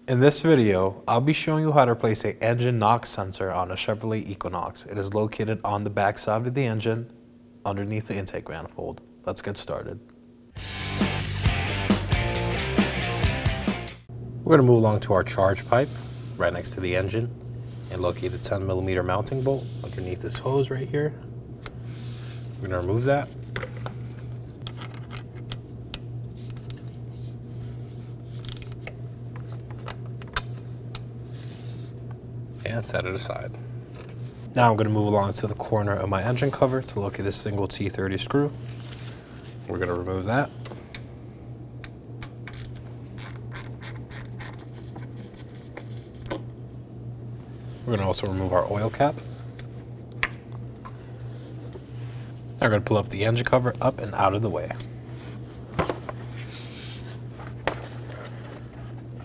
In this video, I'll be showing you how to replace an engine knock sensor on a Chevrolet Equinox. It is located on the back side of the engine, underneath the intake manifold. Let's get started. We're going to move along to our charge pipe, right next to the engine, and locate the 10mm mounting bolt underneath this hose right here. We're going to remove that. And set it aside. Now I'm going to move along to the corner of my engine cover to locate this single T30 screw. We're going to remove that. We're going to also remove our oil cap. Now we're going to pull up the engine cover up and out of the way.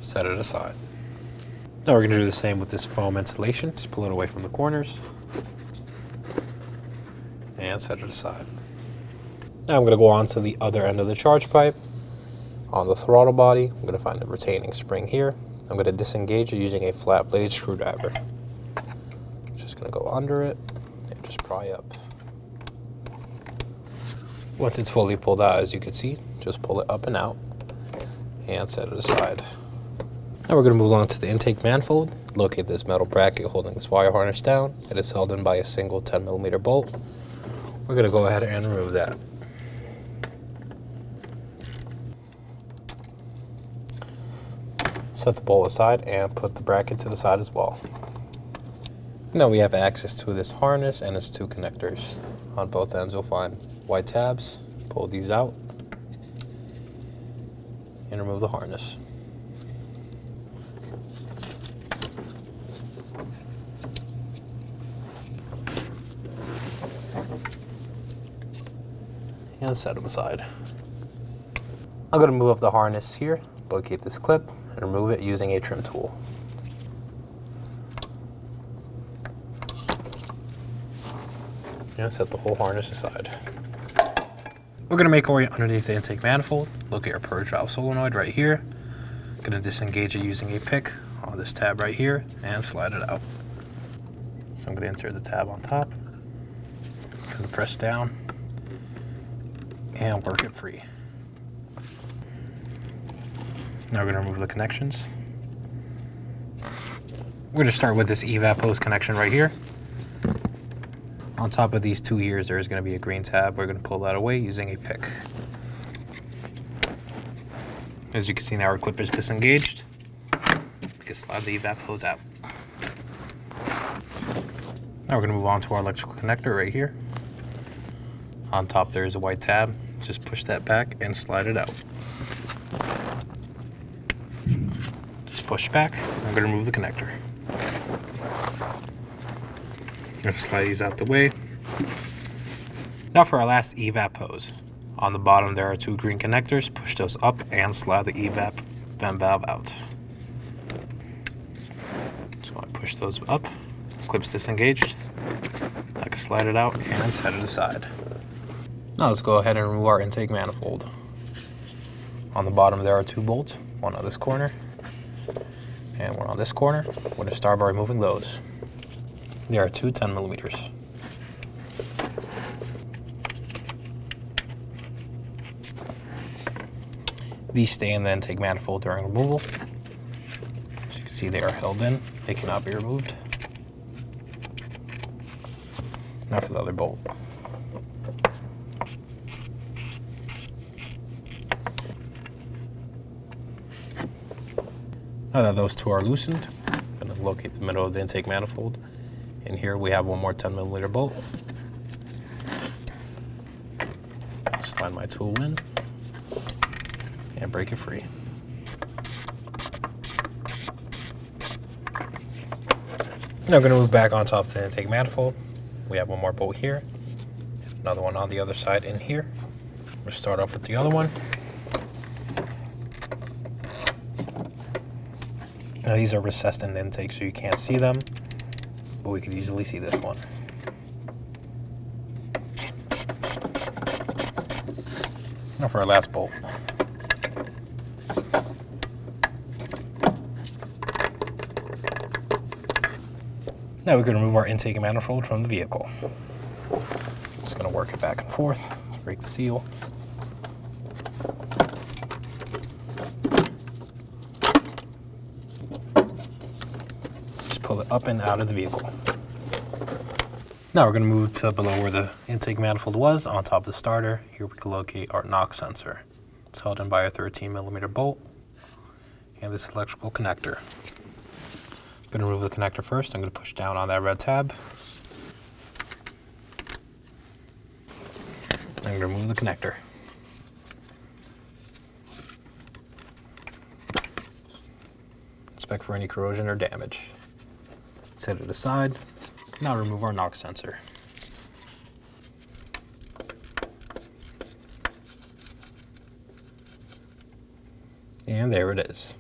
Set it aside. Now we're going to do the same with this foam insulation. Just pull it away from the corners and set it aside. Now I'm going to go on to the other end of the charge pipe. On the throttle body, I'm going to find the retaining spring here. I'm going to disengage it using a flat blade screwdriver. Just going to go under it and just pry up. Once it's fully pulled out, as you can see, just pull it up and out and set it aside. Now we're going to move on to the intake manifold. Locate this metal bracket holding this wire harness down. It is held in by a single 10mm bolt. We're going to go ahead and remove that. Set the bolt aside and put the bracket to the side as well. Now we have access to this harness and its two connectors. On both ends you'll find white tabs. Pull these out and remove the harness. And set them aside. I'm going to move up the harness here, locate this clip, and remove it using a trim tool. And set the whole harness aside. We're going to make our way underneath the intake manifold, locate our purge valve solenoid right here. Going to disengage it using a pick on this tab right here and slide it out. So I'm going to insert the tab on top. Going to press down and work it free. Now we're going to remove the connections. We're going to start with this evap hose connection right here. On top of these two ears, there is going to be a green tab. We're going to pull that away using a pick. As you can see now, our clip is disengaged. We can slide the evap hose out. Now we're going to move on to our electrical connector right here. On top there is a white tab. Just push that back and slide it out. Just push back. I'm going to remove the connector. I'm going to slide these out the way. Now for our last evap hose. On the bottom there are two green connectors. Push those up and slide the evap vent valve out. So I push those up. Clip's disengaged. I can slide it out and set it aside. Now let's go ahead and remove our intake manifold. On the bottom there are two bolts, one on this corner and one on this corner. We're going to start by removing those. There are two 10mm. These stay in the intake manifold during removal. As you can see, they are held in. They cannot be removed. Now for the other bolt. Now that those two are loosened, I'm going to locate the middle of the intake manifold. In here we have one more 10mm bolt. Slide my tool in and break it free. Now I'm going to move back on top of the intake manifold. We have one more bolt here, another one on the other side in here. We'll start off with the other one. Now these are recessed in the intake so you can't see them, but we could easily see this one. Now for our last bolt. Now we can remove our intake manifold from the vehicle. Just going to work it back and forth. Let's break the seal. Just pull it up and out of the vehicle. Now we're going to move to below where the intake manifold was, on top of the starter. Here we can locate our knock sensor. It's held in by a 13mm bolt and this electrical connector. I'm going to remove the connector first. I'm going to push down on that red tab. I'm going to remove the connector. Inspect for any corrosion or damage. Set it aside. Now remove our knock sensor. And there it is.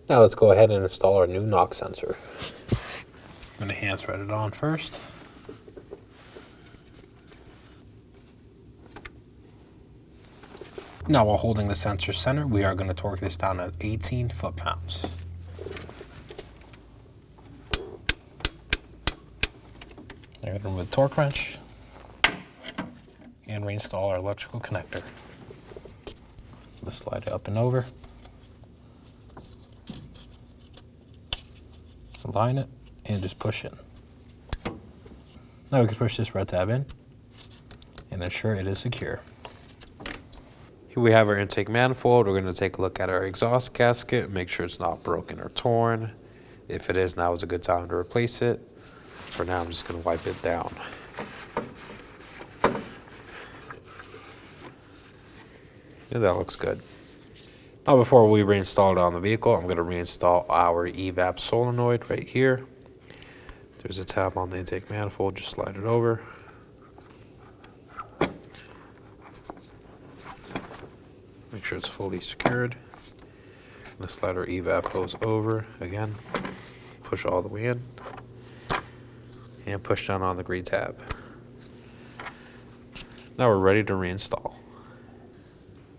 Now let's go ahead and install our new knock sensor. I'm going to hand thread it on first. Now while holding the sensor center, we are going to torque this down at 18 foot-pounds. I'm going to remove the torque wrench and reinstall our electrical connector. Let's slide it up and over. Align it and just push in. Now we can push this red tab in and ensure it is secure. Here we have our intake manifold. We're going to take a look at our exhaust gasket, make sure it's not broken or torn. If it is, now is a good time to replace it. For now, I'm just going to wipe it down. Yeah, that looks good. Now before we reinstall it on the vehicle, I'm going to reinstall our evap solenoid right here. There's a tab on the intake manifold, just slide it over. Make sure it's fully secured. I'm going to slide our evap hose over again, push all the way in, and push down on the green tab. Now we're ready to reinstall.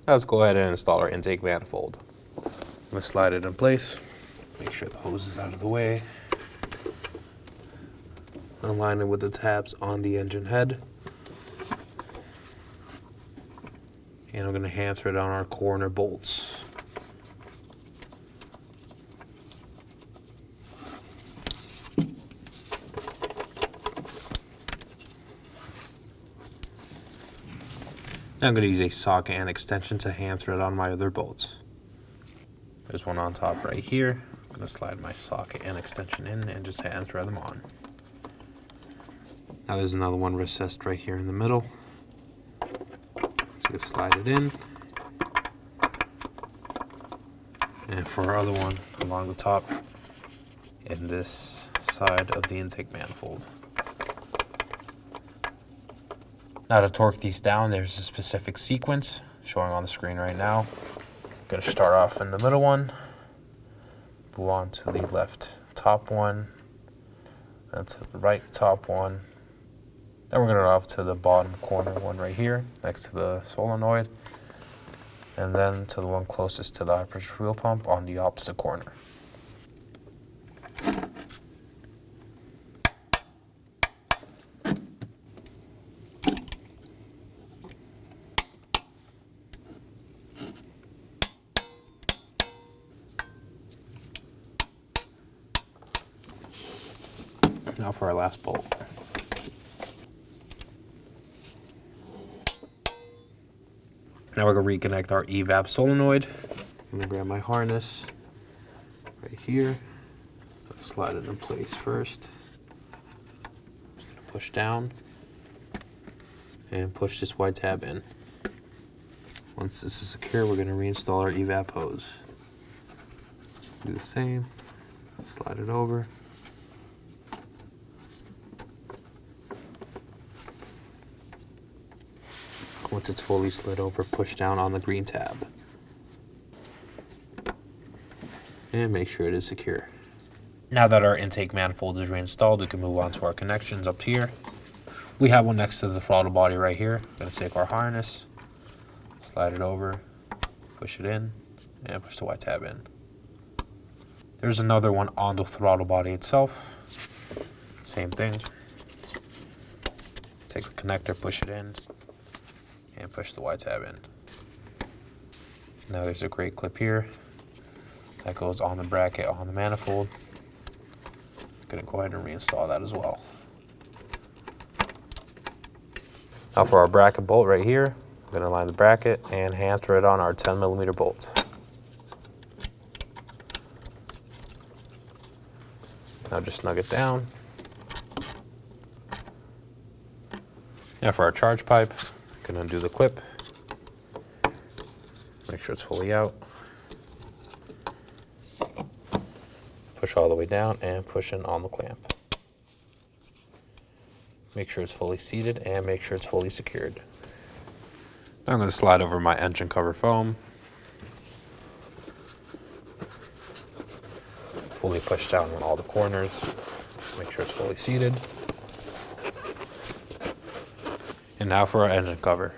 Now let's go ahead and install our intake manifold. I'm going to slide it in place, make sure the hose is out of the way. Align it with the tabs on the engine head. And I'm going to hand thread on our corner bolts. Now I'm going to use a socket and extension to hand thread on my other bolts. There's one on top right here. I'm going to slide my socket and extension in and just hand thread them on. Now there's another one recessed right here in the middle. So just slide it in. And for our other one along the top in this side of the intake manifold. Now to torque these down, there's a specific sequence showing on the screen right now. I'm going to start off in the middle one, move on to the left top one, then to the right top one. Then we're going to go off to the bottom corner one right here, next to the solenoid, and then to the one closest to the high pressure fuel pump on the opposite corner. Now for our last bolt. Now we're going to reconnect our evap solenoid. I'm going to grab my harness right here. Slide it in place first. Push down and push this white tab in. Once this is secure, we're going to reinstall our evap hose. Do the same. Slide it over. Once it's fully slid over, push down on the green tab. And make sure it is secure. Now that our intake manifold is reinstalled, we can move on to our connections up here. We have one next to the throttle body right here. I'm going to take our harness, slide it over, push it in, and push the white tab in. There's another one on the throttle body itself. Same thing. Take the connector, push it in, and push the Y tab in. Now there's a great clip here that goes on the bracket on the manifold. Gonna go ahead and reinstall that as well. Now for our bracket bolt right here, I'm gonna line the bracket and hand thread on our 10mm bolt. Now just snug it down. Now for our charge pipe, I'm gonna undo the clip. Make sure it's fully out. Push all the way down and push in on the clamp. Make sure it's fully seated and make sure it's fully secured. Now I'm going to slide over my engine cover foam. Fully push down on all the corners. Make sure it's fully seated. And now for our engine cover.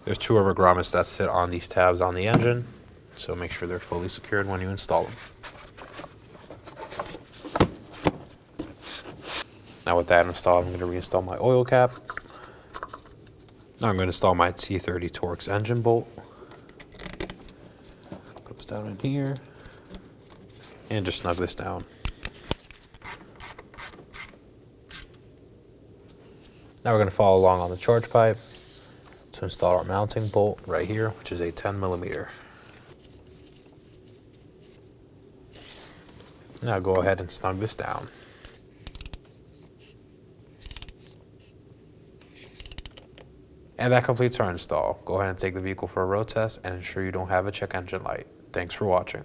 There's 2 rubber grommets that sit on these tabs on the engine, so make sure they're fully secured when you install them. Now with that installed, I'm going to reinstall my oil cap. Now I'm going to install my T30 Torx engine bolt. Goes down in here. And just snug this down. Now we're going to follow along on the charge pipe to install our mounting bolt right here, which is a 10mm. Now go ahead and snug this down. And that completes our install. Go ahead and take the vehicle for a road test and ensure you don't have a check engine light. Thanks for watching.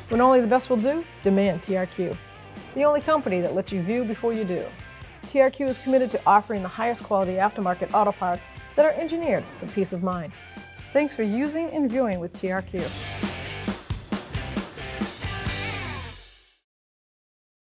When only the best will do, demand TRQ. The only company that lets you view before you do. TRQ is committed to offering the highest quality aftermarket auto parts that are engineered for peace of mind. Thanks for using and viewing with TRQ.